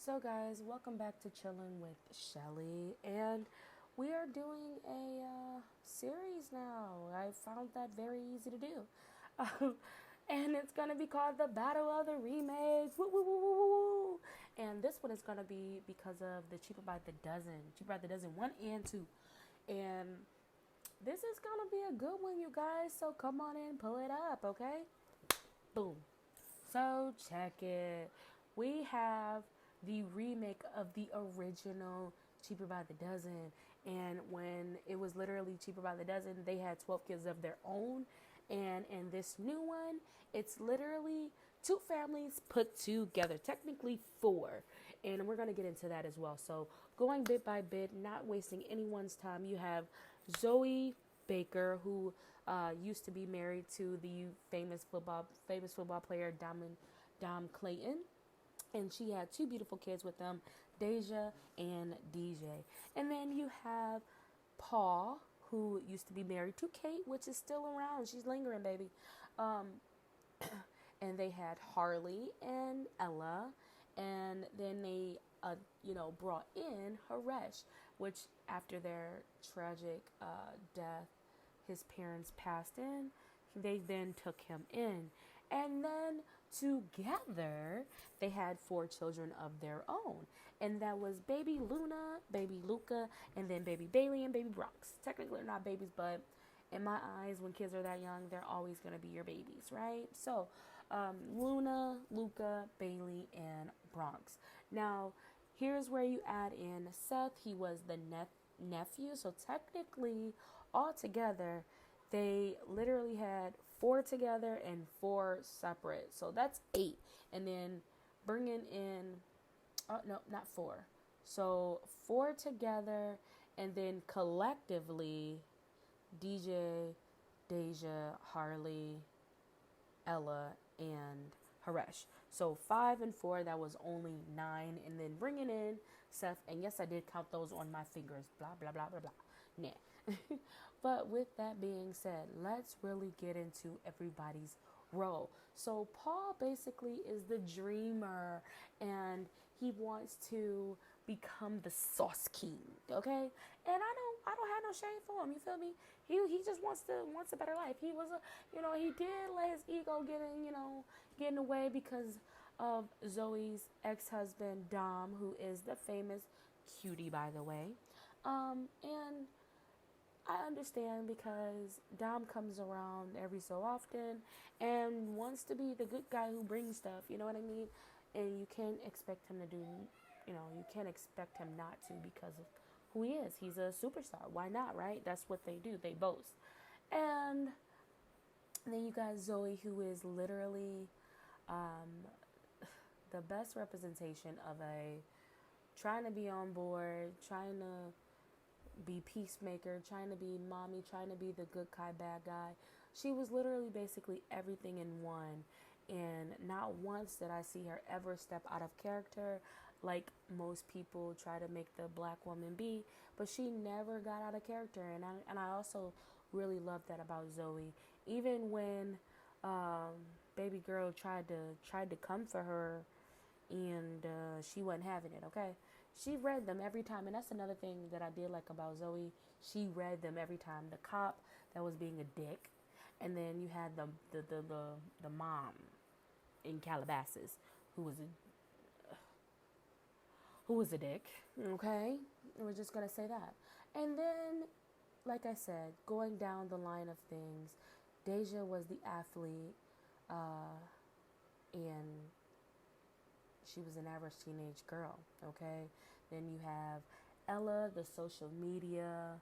So, guys, welcome back to Chillin' with Shelly, and we are doing a series now. I found that very easy to do, and it's gonna be called the Battle of the Remakes. Woo, woo, woo, woo, woo, woo. And this one is gonna be because of the Cheaper by the Dozen one and two, and this is gonna be a good one, you guys. So come on in, pull it up, okay? Boom. So check it. We have the remake of the original Cheaper by the Dozen. And when it was literally Cheaper by the Dozen, they had 12 kids of their own. And in this new one, it's literally two families put together, technically four. And we're going to get into that as well. So going bit by bit, not wasting anyone's time, you have Zoe Baker, who used to be married to the famous football player Dom Clayton, and she had two beautiful kids with them, Deja and DJ. And then you have Paul, who used to be married to Kate, which is still around. She's lingering, baby. Um, and they had Harley and Ella, and then they brought in Haresh, which after their tragic death, his parents passed in. They then took him in, and then together they had four children of their own, and that was baby Luna, baby Luca, and then baby Bailey and baby Bronx. Technically they're not babies, but in my eyes, when kids are that young, they're always going to be your babies, right? So, Luna, Luca, Bailey, and Bronx. Now, here's where you add in Seth. He was the nephew. So, technically, altogether, they literally had four together and four separate. So, that's eight. And then bringing in, oh, no, not four. So, four together, and then collectively, DJ, Deja, Harley, Ella, and Haresh. So 5 and 4, that was only 9. And then bringing in Seth, and yes, I did count those on my fingers. Blah, blah, blah, blah, blah. Nah. But with that being said, let's really get into everybody's role. So Paul basically is the dreamer, and he wants to become the sauce king, okay? And I don't have no shame for him. You feel me? He just wants a better life. He was he did let his ego get in the way because of Zoe's ex-husband Dom, who is the famous cutie, by the way. And I understand because Dom comes around every so often and wants to be the good guy who brings stuff, you know what I mean? And you can't expect him to do, you can't expect him not to because of who he is. He's a superstar. Why not, right? That's what they do. They boast. And then you got Zoe, who is literally the best representation of a trying to be on board, trying to be peacemaker, trying to be mommy, trying to be the good guy, bad guy. She was literally basically everything in one. And not once did I see her ever step out of character like most people try to make the black woman be. But she never got out of character. And I also really love that about Zoe. Even when baby girl tried to come for her, and she wasn't having it, okay? She read them every time, and that's another thing that I did like about Zoe. She read them every time. The cop that was being a dick, and then you had the mom in Calabasas who was a dick, okay? And we're just gonna say that. And then, like I said, going down the line of things, Deja was the athlete, and she was an average teenage girl, okay? Then you have Ella, the social media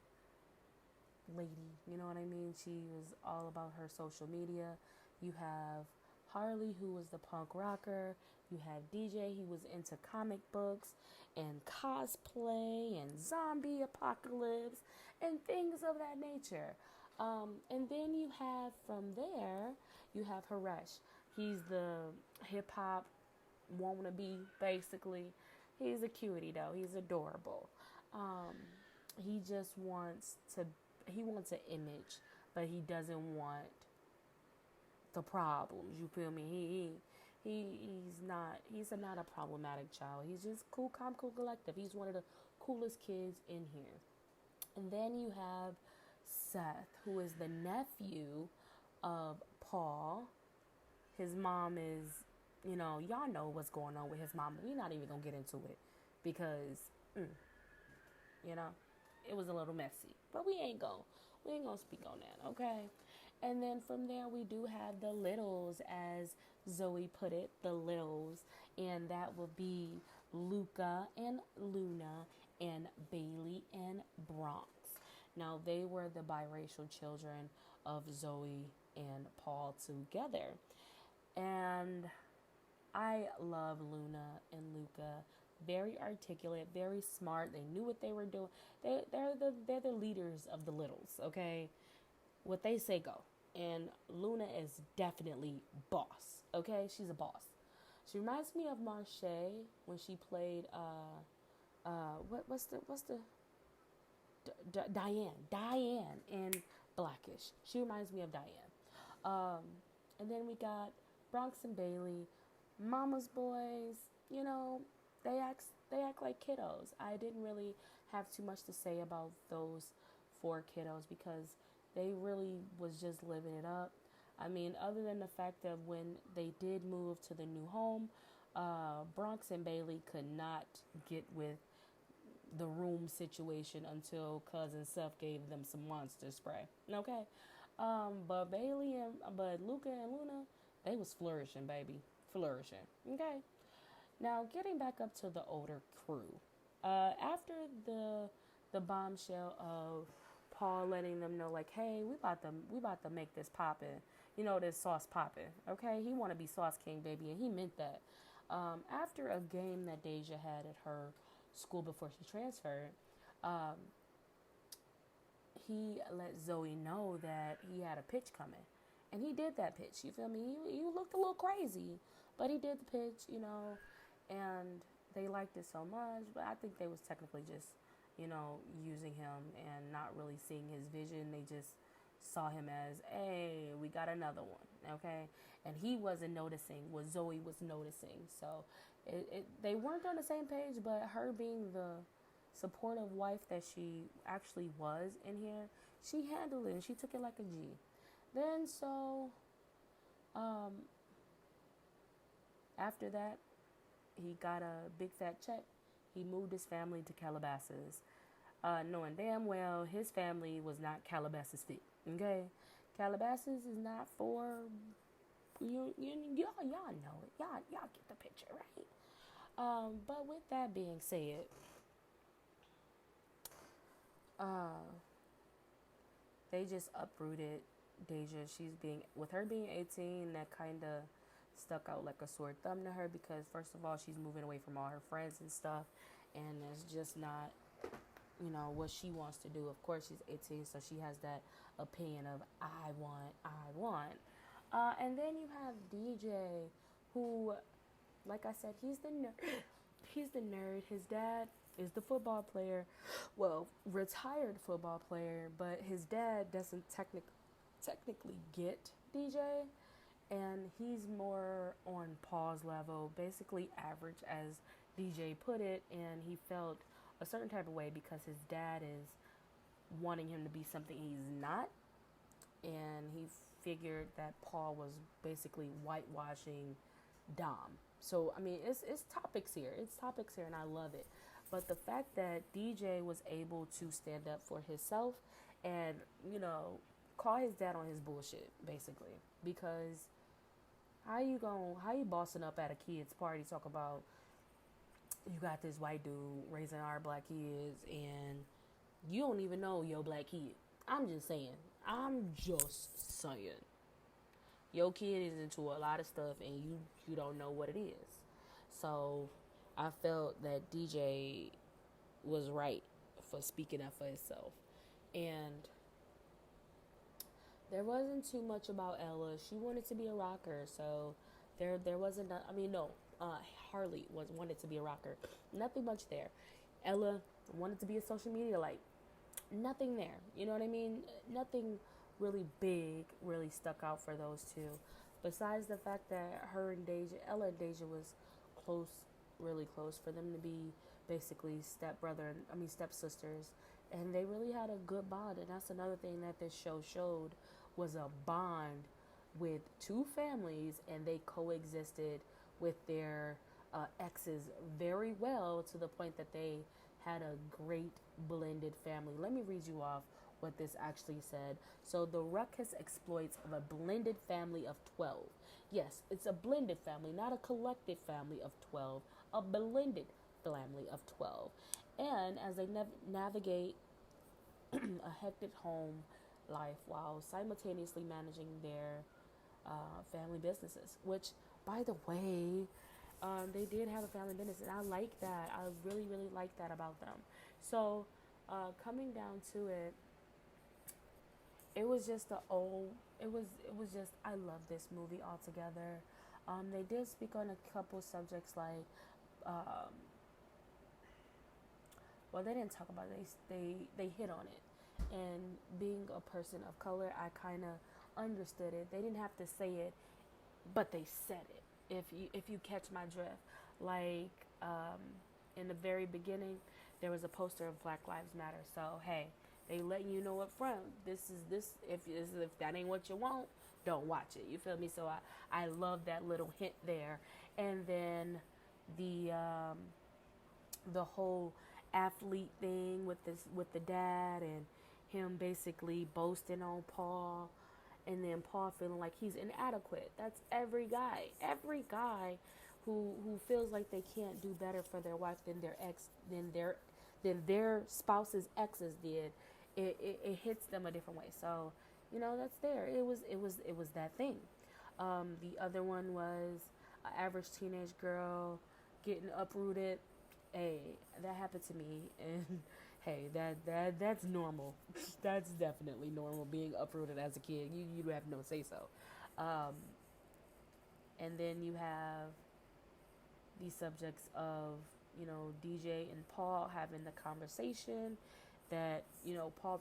lady, you know what I mean? She was all about her social media. You have Harley, who was the punk rocker. You have DJ, he was into comic books and cosplay and zombie apocalypse and things of that nature. And then you have from there, you have Haresh. He's the hip hop wannabe, basically. He's a cutie though. He's adorable. Um, he just he wants an image, but he doesn't want the problems. You feel me? He's not a problematic child. He's just cool, calm, cool, collective. He's one of the coolest kids in here. And then you have Seth, who is the nephew of Paul. His mom is, y'all know what's going on with his mom. We're not even gonna get into it because, mm, you know, it was a little messy. But we ain't gonna speak on that, okay? And then from there we do have the littles, as Zoe put it, the littles, and that will be Luca and Luna and Bailey and Bronx. Now they were the biracial children of Zoe and Paul together. And I love Luna and Luca. Very articulate, very smart. They knew what they were doing. They're the leaders of the littles, okay? What they say go. And Luna is definitely boss, okay? She's a boss. She reminds me of Marche when she played what's the Diane in Blackish. She reminds me of Diane. And then we got Bronx and Bailey, mama's boys. You know, they act like kiddos. I didn't really have too much to say about those four kiddos because they really was just living it up. I mean, other than the fact that when they did move to the new home, Bronx and Bailey could not get with the room situation until cousin Seth gave them some monster spray. Okay, but Luca and Luna, they was flourishing, baby, flourishing. Okay, now getting back up to the older crew, after the bombshell of Paul letting them know, like, hey, we about to make this poppin', this sauce poppin'. Okay, he want to be Sauce King, baby, and he meant that. After a game that Deja had at her school before she transferred, um, he let Zoe know that he had a pitch coming. And he did that pitch, you feel me? He looked a little crazy, but he did the pitch, and they liked it so much. But I think they was technically just, using him and not really seeing his vision. They just saw him as, hey, we got another one, okay? And he wasn't noticing what Zoe was noticing. So they weren't on the same page, but her being the supportive wife that she actually was in here, she handled it and she took it like a G. Then um, after that, he got a big fat check. He moved his family to Calabasas, knowing damn well his family was not Calabasas fit. Okay, Calabasas is not for you. Y'all know it. Y'all get the picture, right? But with that being said, uh, they just uprooted Deja. With her being 18, that kind of stuck out like a sore thumb to her because first of all, she's moving away from all her friends and stuff, and it's just not, what she wants to do. Of course, she's 18, so she has that opinion of I want. And then you have DJ, who, like I said, he's the nerd. He's the nerd. His dad is the football player, well, retired football player, but his dad doesn't technically get DJ, and he's more on Paul's level, basically average, as DJ put it, and he felt a certain type of way because his dad is wanting him to be something he's not, and he figured that Paul was basically whitewashing Dom. So, I mean, it's topics here. It's topics here, and I love it. But the fact that DJ was able to stand up for himself and, call his dad on his bullshit, basically. Because how you bossing up at a kid's party, talk about you got this white dude raising our black kids and you don't even know your black kid. I'm just saying. Your kid is into a lot of stuff and you don't know what it is. So I felt that DJ was right for speaking up for himself. And there wasn't too much about Ella. She wanted to be a rocker, so there wasn't. Harley wanted to be a rocker. Nothing much there. Ella wanted to be a social media light. Nothing there. You know what I mean? Nothing really big really stuck out for those two. Besides the fact that her and Deja, Ella and Deja was close, really close, for them to be basically stepsisters, and they really had a good bond. And that's another thing that this show showed, was a bond with two families, and they coexisted with their exes very well, to the point that they had a great blended family. Let me read you off what this actually said. So the ruckus exploits of a blended family of 12. Yes, it's a blended family, not a collective family of 12, a blended family of 12. And as they navigate a hectic home life while simultaneously managing their family businesses, which, by the way, they did have a family business, and I like that. I really, really like that about them. So, coming down to it, it was just the old. It was just, I love this movie altogether. They did speak on a couple subjects like, um, well, they didn't talk about it. They hit on it, and being a person of color, I kind of understood it. They didn't have to say it, but they said it. If you catch my drift, like, in the very beginning, there was a poster of Black Lives Matter. So hey, they letting you know up front, this. If that ain't what you want, don't watch it. You feel me? So I love that little hint there, and then the whole athlete thing with the dad, and him basically boasting on Paul, and then Paul feeling like he's inadequate. That's every guy. Every guy who feels like they can't do better for their wife than their spouse's exes did. It hits them a different way. So, that's there. It was that thing. The other one was an average teenage girl getting uprooted. Hey, that happened to me, and hey, that's normal. That's definitely normal, being uprooted as a kid. You have no say so. Um, and then you have the subjects of, DJ and Paul having the conversation that, Paul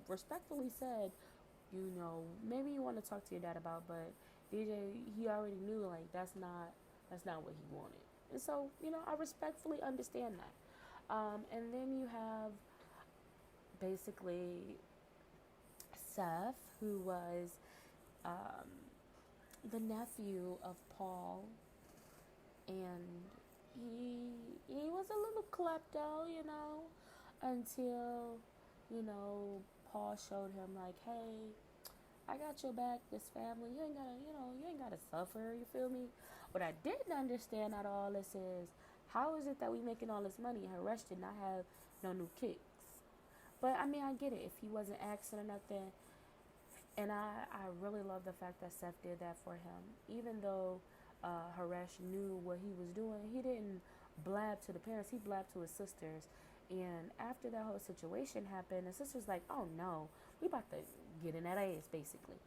respectfully said, maybe you want to talk to your dad about, but DJ, he already knew, like, that's not what he wanted. And so, I respectfully understand that. And then you have basically Seth, who was um, the nephew of Paul, and he was a little klepto, until, Paul showed him, like, hey, I got your back, this family. You ain't gotta suffer, you feel me? What I didn't understand out of all this is, how is it that we making all this money and Haresh did not have no new kicks? But I mean, I get it. If he wasn't asking or nothing, and I really love the fact that Seth did that for him. Even though Haresh knew what he was doing, he didn't blab to the parents, he blabbed to his sisters. And after that whole situation happened, the sister's like, oh no, we about to get in that ass, basically.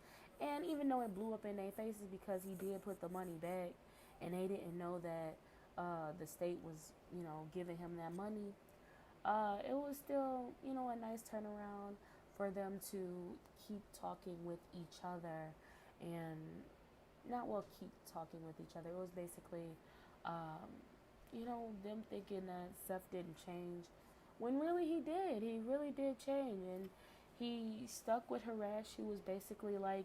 And even though it blew up in their faces because he did put the money back, and they didn't know that the state was, giving him that money, it was still, a nice turnaround for them to keep talking with each other, and keep talking with each other. It was basically, them thinking that Seth didn't change, when really he did. He really did change, and he stuck with Haresh, who was basically like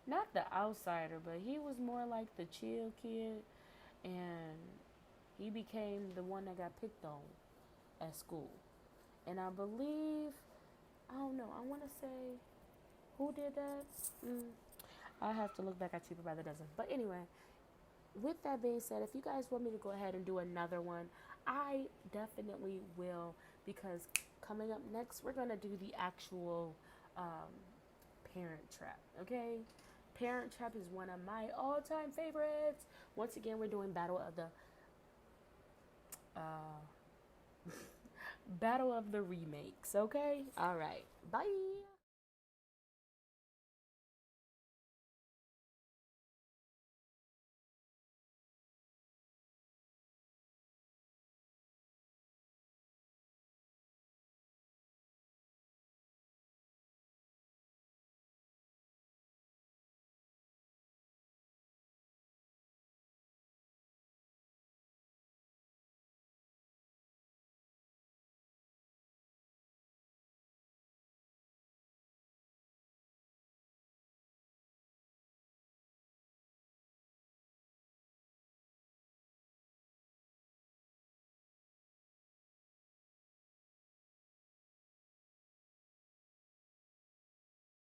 not the outsider, but he was more like the chill kid, and he became the one that got picked on at school. And I believe, I don't know, I want to say, who did that? I have to look back at Cheaper by the Dozen. But anyway, with that being said, if you guys want me to go ahead and do another one, I definitely will, because coming up next, we're going to do the actual Parent Trap, okay? Parent Trap is one of my all-time favorites. Once again, we're doing Battle of the Remakes, okay? All right. Bye.